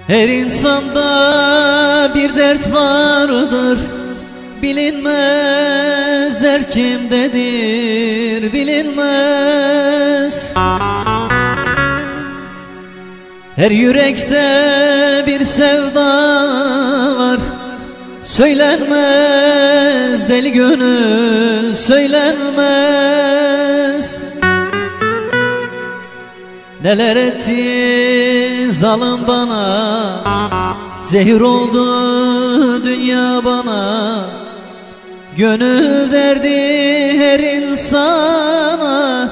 Her insanda bir dert vardır, bilinmez dert kimdedir, bilinmez. Her yürekte bir sevda var, söylenmez deli gönül, söylenmez. Neler etti zalim bana, zehir oldu dünya bana. Gönül derdi her insana,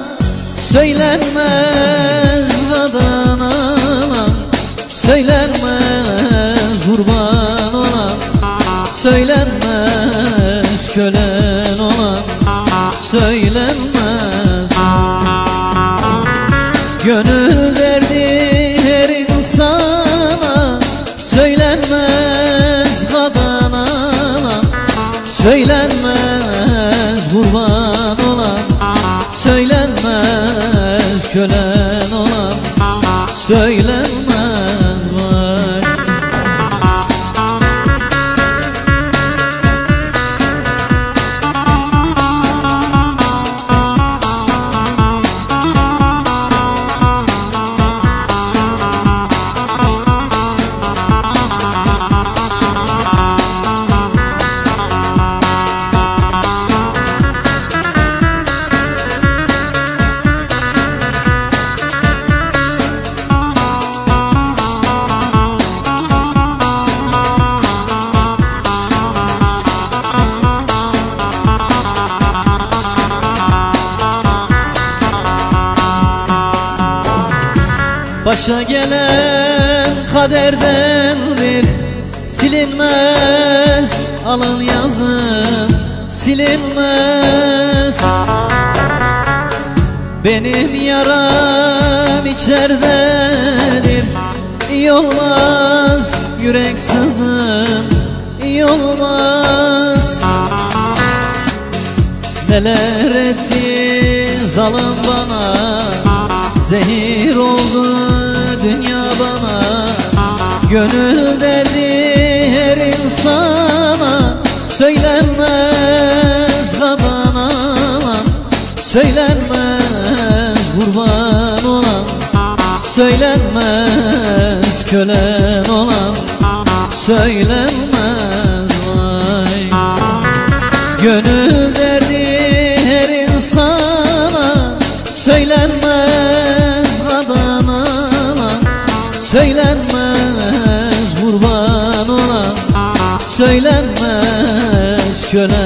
söylenmez vadan anam, söylenmez kurban olan, söylenmez kölen olan, söylenmez. Gönül derdi her insana, söylenmez vadan anam, söylenmez kurban olan, söylenmez kölen olan, söylenmez vay. Başa gelen kaderdendir, silinmez alın yazım, silinmez. Benim yaram içerdedir, iyi olmaz yürek sızım, iyi olmaz. Neler etti zalim bana, zehir oldu dünya bana. Gönül derdi her insana, söylenmez vadan anam, söylenmez kurban olan, söylenmez kölen olan, söylenmez vay. Gönül derdi her insana, söylenmez vadan anam, söylenmez kurban olan, söylenmez kölen